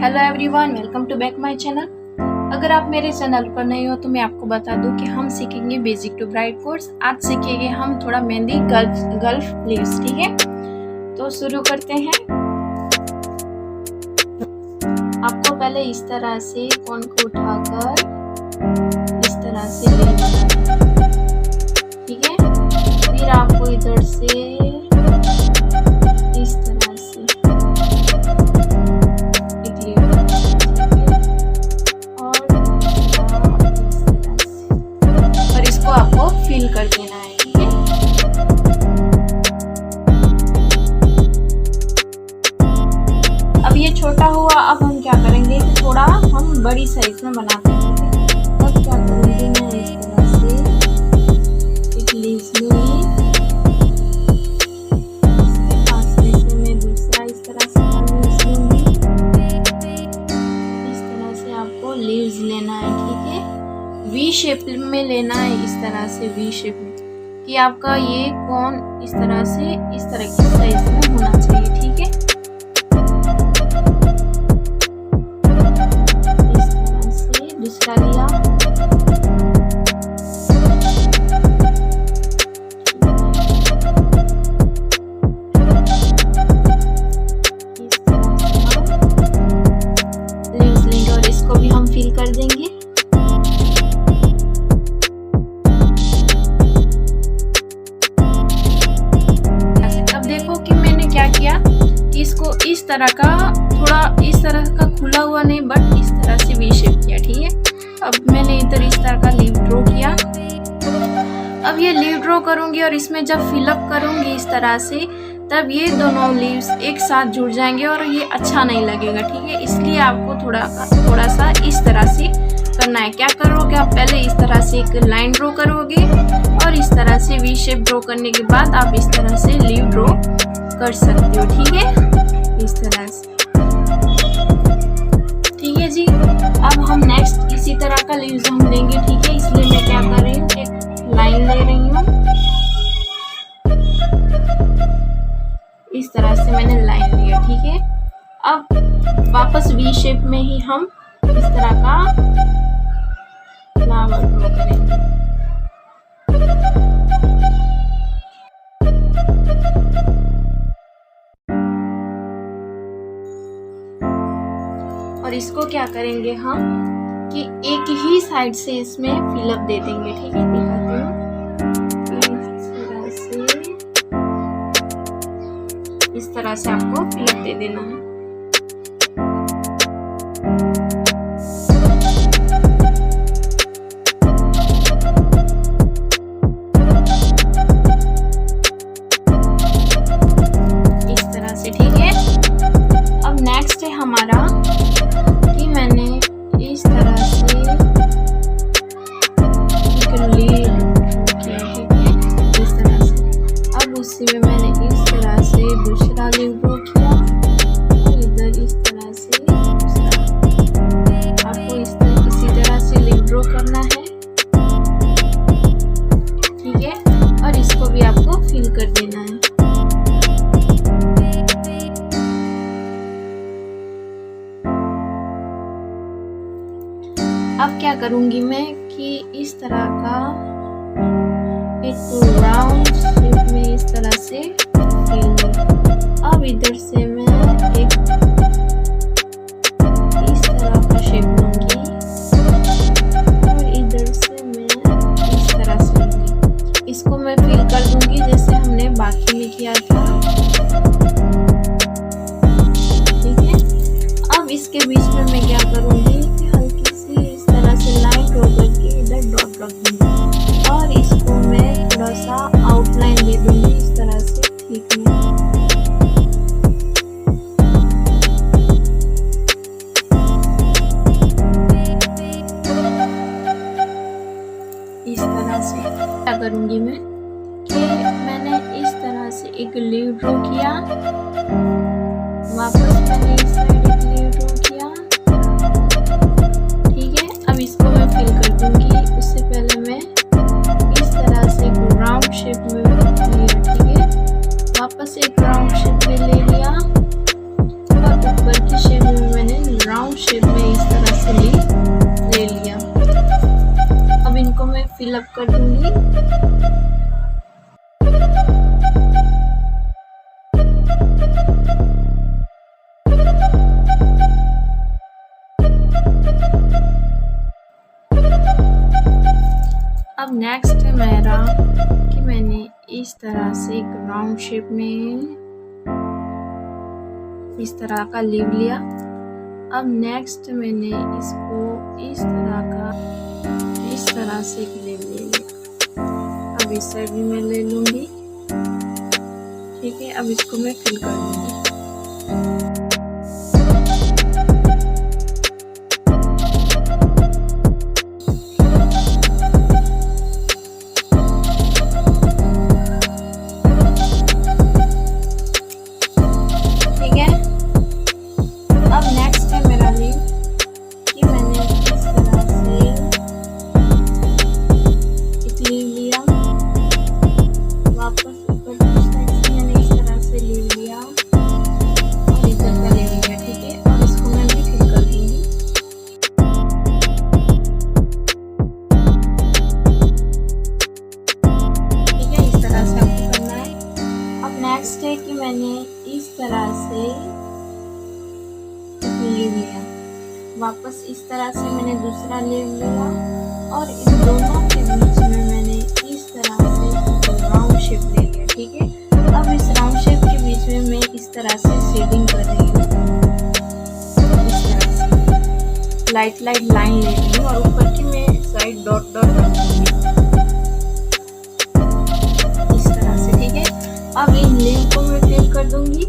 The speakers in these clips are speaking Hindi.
Hello everyone, welcome to back my channel. अगर आप मेरे चैनल पर नए हो तो मैं आपको बता दूं कि हम सीखेंगे बेसिक टू ब्राइड कोर्स। आज सीखेंगे हम थोड़ा मेहंदी गल्फ लीव्स, ठीक है। तो शुरू करते हैं। आपको पहले इस तरह से कोन को उठाकर इस तरह से ले लेना है, ठीक है। फिर आपको इधर से इस तरह से और इसको आपको फिल कर देना है, ठीक है। अब ये छोटा हुआ, अब हम क्या करेंगे कि थोड़ा हम बड़ी साइज में बनाते हैं, ठीक है। अब क्या करेंगे, मैं इस तरह से एक लीव्स लूंगी, इसके पास से मैं दूसरा इस तरह से लीव्स लूंगी। इस तरह से आपको लीव्स लेना है, ठीक है। वी शेप में लेना है, इस तरह से वी शेप में, कि आपका ये कोन इस तरह की साइज में होना चाहिए, ठीक है। इस तरह से दूसरा लिया, इस तरह से हम लीव्स लेंगे और इसको भी हम फिल कर देंगे। इसको इस तरह का, थोड़ा इस तरह का खुला हुआ नहीं, बट इस तरह से वी शेप किया, ठीक है। अब मैंने इधर इस तरह का लीव ड्रॉ किया। अब ये लीव ड्रॉ करूंगी और इसमें जब फिलअप करूंगी इस तरह से, तब ये दोनों लीव्स एक साथ जुड़ जाएंगे और ये अच्छा नहीं लगेगा, ठीक है। इसलिए आपको थोड़ा सा इस तरह से करना है। क्या करोगे, आप पहले इस तरह से एक लाइन ड्रॉ करोगे और इस तरह से वी शेप ड्रॉ करने के बाद आप इस तरह से लीव ड्रॉ कर सकते हो, ठीक है। इस तरह से, ठीक है जी। अब हम नेक्स्ट इसी तरह का लीव्स हम लेंगे, ठीक है। इसलिए मैं क्या कर रही हूँ, एक लाइन ले रही हूँ, इस तरह से मैंने लाइन लिया, ठीक है। अब वापस वी शेप में ही हम इस तरह का फ्लावर ड्रॉ करेंगे। और इसको क्या करेंगे हम कि एक ही साइड से इसमें फिलअप दे देंगे, ठीक है। दिखाती हूँ, इस तरह से आपको फिलअप दे देना है। इस तरह से, ठीक है। अब नेक्स्ट है हमारा, मैंने इस तरह से एक लीव किया, ठीक है, इस तरह से। अब उसी में मैंने इस तरह से दूसरा लीव ड्रॉ किया और इधर इस तरह से दूसरा। आपको इसी तरह से लीव ड्रॉ करना है, ठीक है। और इसको भी आपको फिल कर देना है। अब क्या करूंगी मैं कि इस तरह का एक राउंड शेप में इस तरह से फिल लूं। अब इधर से मैं एक इस तरह का शेप लूंगी और इधर से मैं इस तरह से लूंगी। इसको मैं फिल कर दूंगी जैसे हमने बाकी में किया था, ठीक है। अब इसके बीच में मैं क्या करूंगी, डॉट रख दूंगी और इसको मैं थोड़ा सा आउटलाइन दे दूंगी इस तरह से, ठीक है। इस तरह से क्या करूंगी मैं कि मैंने इस तरह से एक लीव ड्रॉ किया, वापस मैंने इस साइड एक लीव ड्रॉ किया, ठीक है। अब इसको मैं फिल कर दूंगी। उससे पहले मैं इस तरह से एक राउंड शेप में लिया, ठीक है। वापस एक राउंड शेप में ले लिया और ऊपर की शेप में मैंने राउंड शेप में इस तरह से ले लिया। अब इनको मैं फिल अप कर दूंगी। अब नेक्स्ट है मेरा कि मैंने इस तरह से एक राउंड शेप में इस तरह का लीव लिया। अब नेक्स्ट मैंने इसको इस तरह से एक लीव ले लिया। अब इस साइड भी मैं ले लूंगी। ठीक है, अब इसको मैं फिल कर दूंगी। नेक्स्ट है कि मैंने इस तरह से लीव लिया, वापस इस तरह से मैंने दूसरा लीव लिया और इन दोनों के बीच में मैंने इस तरह से राउंड शेप ले लिया। ठीक है, अब इस राउंड शेप के बीच में मैं इस तरह से शेडिंग कर रही हूँ। इस तरह से लाइट लाइन ले रही हूँ और ऊपर की मैं साइड डॉट रख दूंगी इस तरह से। ठीक है, अब इन लीव को मैं फिल कर दूंगी।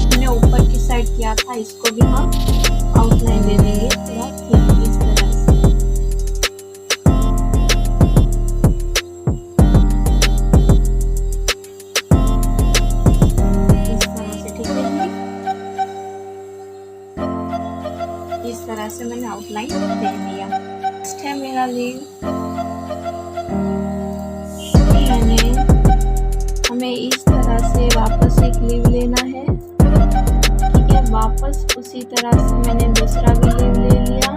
मैंने ऊपर की साइड किया था, इसको भी हम आउटलाइन दे देंगे थोड़ा ठीक इस तरह से। इस तरह से ठीक है, इस तरह से मैंने आउटलाइन दे दिया। नेक्स्ट है मेरा लीव। हमें इस तरह से वापस एक लीव लेना है। ठीक है, वापस उसी तरह से मैंने दूसरा भी लीव ले लिया।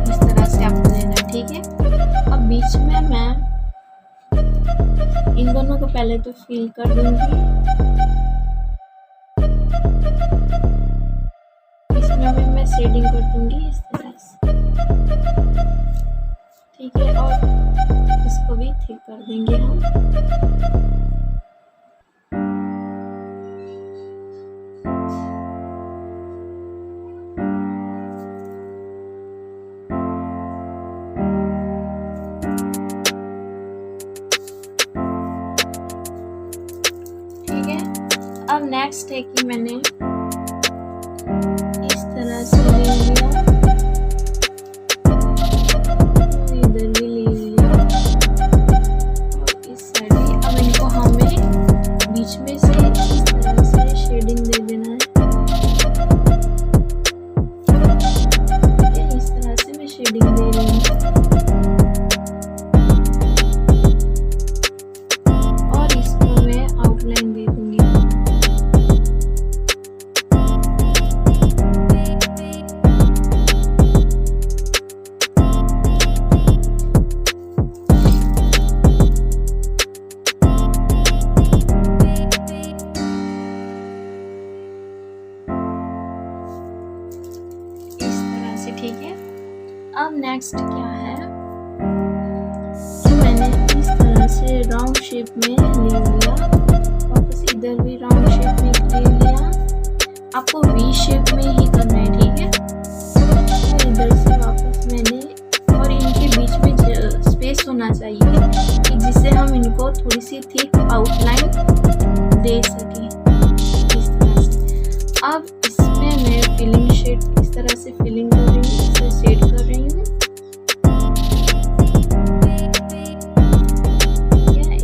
इस तरह से आपको लेना। ठीक है, अब बीच में मैं इन दोनों को पहले तो फिल कर दूंगी। मैं शेडिंग कर दूंगी इस तरह से। ठीक है, और इसको भी ठीक कर देंगे हम। ठीक है, अब नेक्स्ट है कि मैंने तरह से ले लिया, इधर भी ले लिया और इस साइड भी। अब इनको हमें बीच में से इस तरह से शेडिंग दे देना है। इस तरह से मैं शेडिंग दे रही हूँ और इसको मैं आउटलाइन दे दूंगी। ठीक है, अब नेक्स्ट क्या है कि मैंने इस तरह से राउंड शेप में ले लिया, वापस इधर भी राउंड शेप में ले लिया। आपको वी शेप में ही करना है। ठीक है, तो इधर से वापस मैंने, और इनके बीच में स्पेस होना चाहिए कि जिससे हम इनको थोड़ी सी थिक आउटलाइन दे सकें इस तरह से। अब इसमें मैं फिलिंग शेड इस तरह से फिलिंग कर रही हूँ, इसे शेड कर रही हूँ।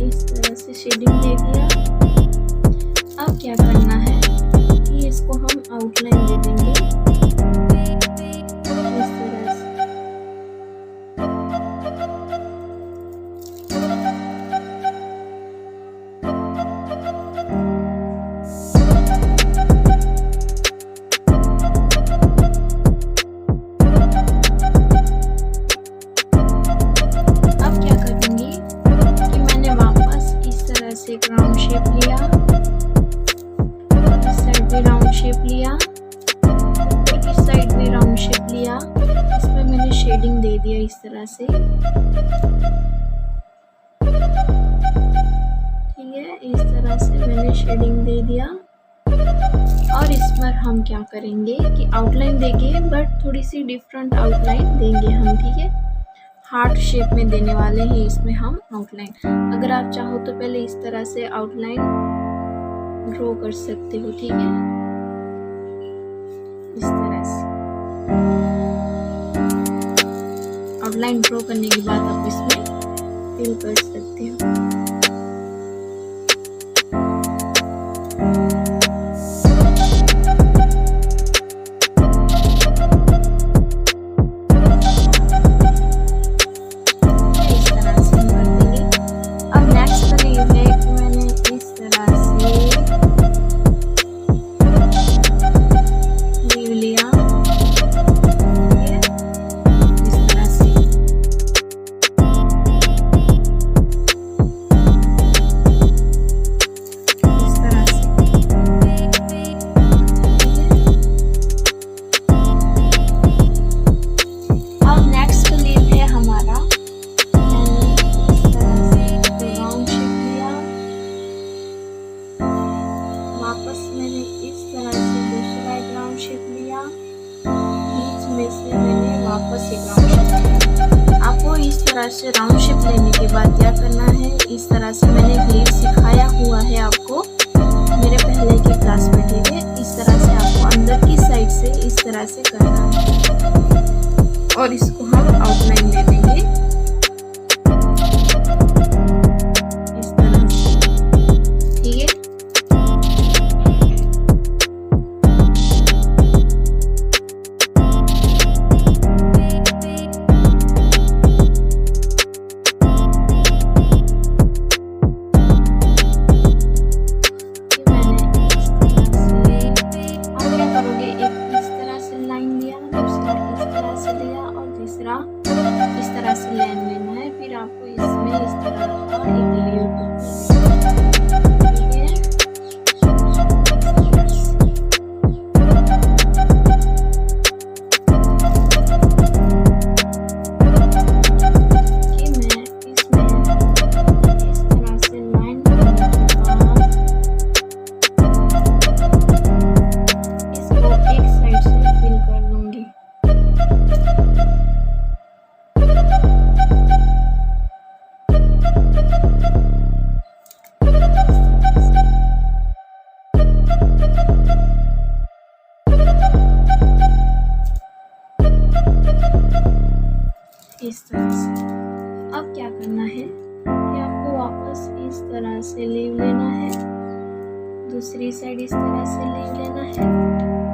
इस तरह से शेडिंग दे दिया। अब क्या करना है कि इसको हम आउटलाइन दे देंगे इस तरह से। तरह से, ठीक है। इस तरह से मैंने शेडिंग दे दिया। और इस पर हम क्या करेंगे कि आउटलाइन देंगे, बट थोड़ी सी डिफरेंट आउटलाइन देंगे हम, ठीक है। हार्ट शेप में देने वाले हैं इसमें हम आउटलाइन। अगर आप चाहो तो पहले इस तरह से आउटलाइन ड्रॉ कर सकते हो, ठीक है, इस तरह से। आउटलाइन ड्रॉ करने के बाद आप इसमें फिल कर सकते हो। वापस मैंने इस तरह से दूसरा एक राउंड शेप लिया, बीच में से मैंने वापस एक राउंड शेप लिया। आपको इस तरह से राउंड शेप लेने के बाद क्या करना है, इस तरह से मैंने ग्लीव सिखाया हुआ है आपको मेरे पहले के क्लास में, ठीक है। इस तरह से आपको अंदर की साइड से इस तरह से करना है और इसको हम आउटलाइन दे देंगे इस तरह से, ठीक है। इस तरह से लाइन लेना है, फिर आपको इसमें इस तरह का एक लेयर इस तरह से। अब क्या करना है कि आपको वापस इस तरह से लीव लेना है, दूसरी साइड इस तरह से लीव लेना है,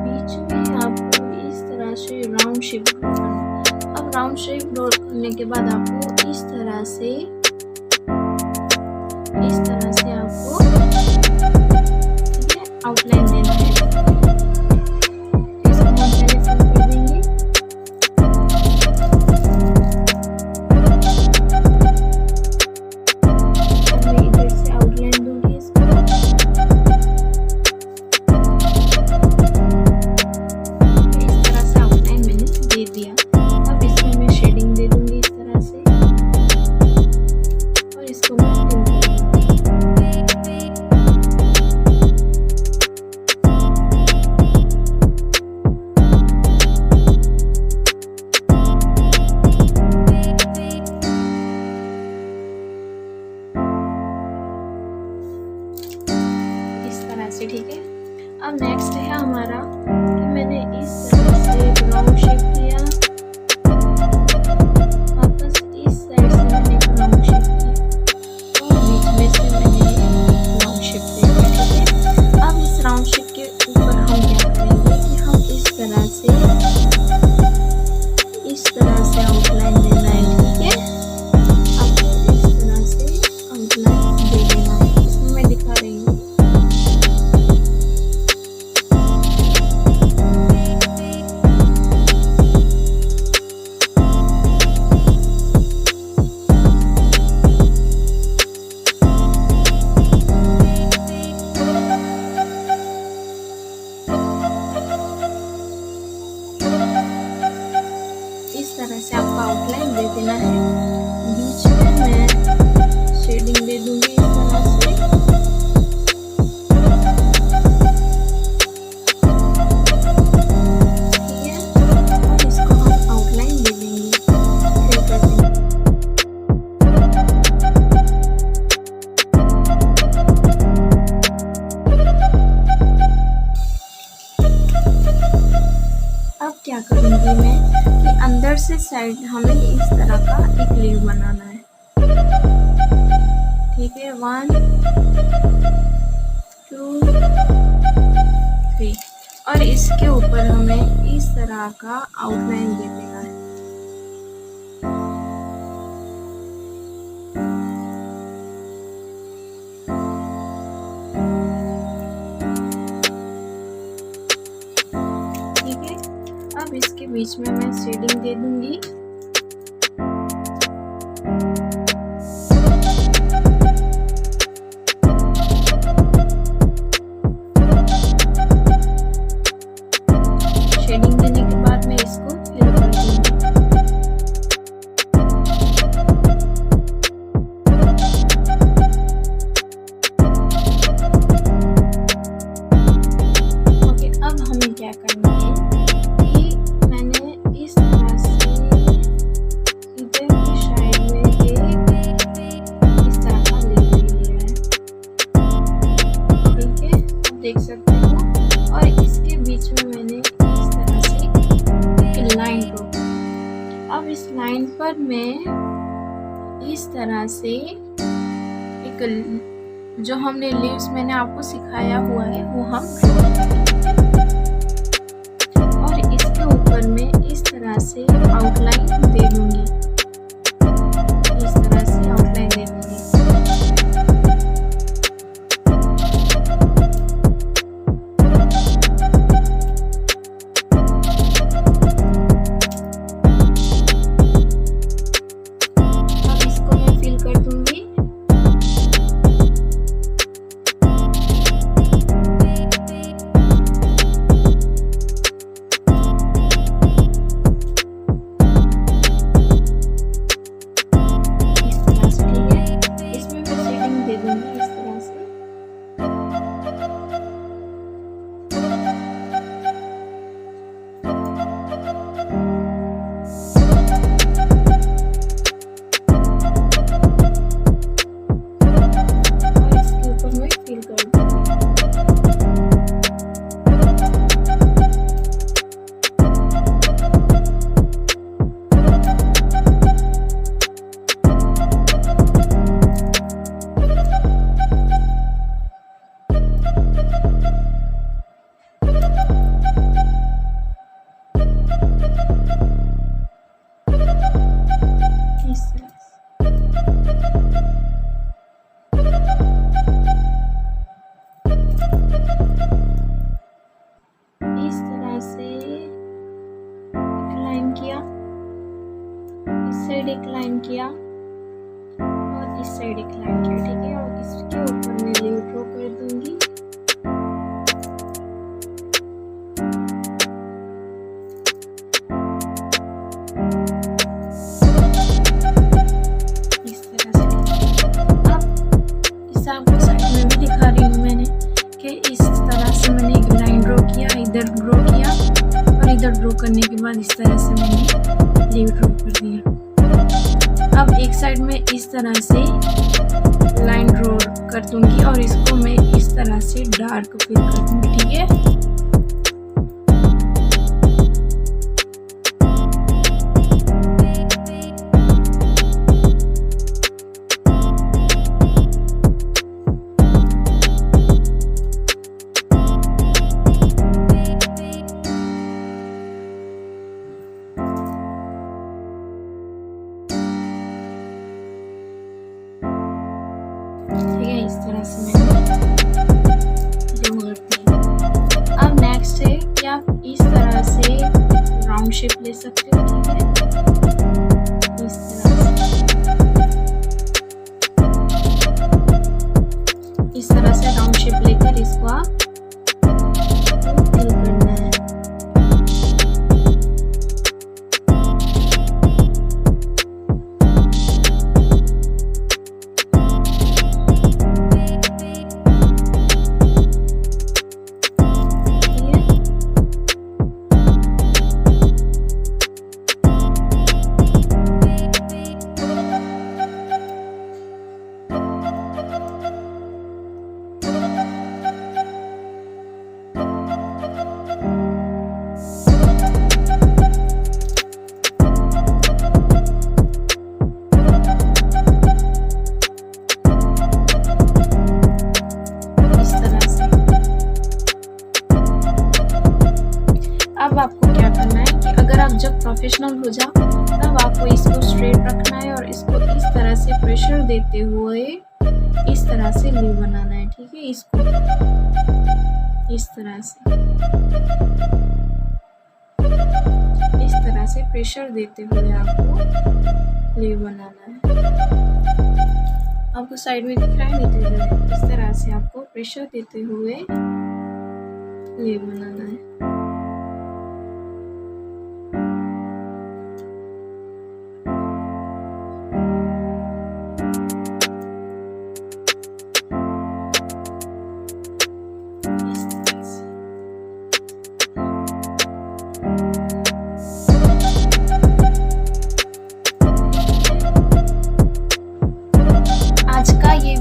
बीच में आपको इस तरह से राउंड शेप ड्रॉ करना है। अब राउंड शेप ड्रॉ करने के बाद आपको इस तरह से आपको आउटलाइन देना है। ठीक है। अब नेक्स्ट है हमारा कि मैंने इस तरह से राउंड शेप लिया, वापस इस साइड से मैंने एक राउंड शेप लिया और बीच में से मैंने राउंड शेप लिया, ठीक है। अब इस राउंड शेप के ऊपर हम क्या करेंगे कि हम इस तरह से आउटलाइन देना है, ठीक है। आपको इस तरह से आउटलाइन दे देना है, इसमें मैं दिखा रही हूँ। बीच में मैं शेडिंग दे दूंगी इस तरह से। ठीक है, और इसको हम आउटलाइन दे देंगे, फिल कर देंगे। अब क्या करूंगी मैं कि अंदर से साइड हमें इस तरह का एक लीव बनाना है। ठीक है, 1 2 3, और इसके ऊपर हमें इस तरह का आउटलाइन दे देना है। ठीक है, अब इसके बीच में मैं शेडिंग दे दूंगी। शेडिंग देने के बाद मैं इसको फिल कर दूंगी। ओके, अब हमें क्या करना है कि मैंने इस तरह से इधर की साइड में इस तरह का ले लिया है। ठीक है, आप देख सकते हो, और इसके बीच में मैंने इस तरह से एक लाइन ड्रॉ। अब इस लाइन पर मैं इस तरह से एक जो हमने लीव्स मैंने आपको सिखाया हुआ है वो हम ड्रॉ करेंगे, और इसके ऊपर मैं इस तरह से आउटलाइन दे दूंगी। इस तरह से आउटलाइन दे दूंगी। अब इसको मैं फिल कर दूंगी। साइड एक लाइन किया और इस साइड एक लाइन किया। ठीक है, और इसके ऊपर मैं लीव ड्रॉ कर दूंगी। इस तरह से अब इस आपको साइड में भी दिखा रही हूँ मैंने कि इस तरह से मैंने एक लाइन ड्रॉ किया, इधर ड्रॉ किया और इधर ड्रॉ करने के बाद इस तरह से मैंने लीव ड्रॉ कर दिया। अब एक साइड में इस तरह से लाइन ड्रॉ कर दूंगी और इसको मैं इस तरह से डार्क फिल कर दूंगी। ठीक है, इस तरह से मैंने ड्रॉ करती हूँ। अब नेक्स्ट है कि आप इस तरह से राउंड शेप ले सकते हो। ठीक है, इस तरह से राउंड शेप लेकर इसको आप फिल करना है। देते हुए इस तरह से लीव बनाना है, ठीक है। इसको इस तरह से प्रेशर देते हुए आपको लीव बनाना है। आपको साइड में दिख रहा है नीचे, इस तरह से आपको प्रेशर देते हुए लीव बनाना है।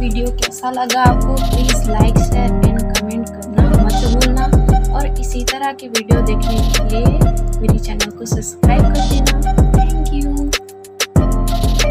वीडियो कैसा लगा आपको, please like share and comment करना मत भूलना, और इसी तरह की वीडियो देखने के लिए मेरे चैनल को सब्सक्राइब कर देना।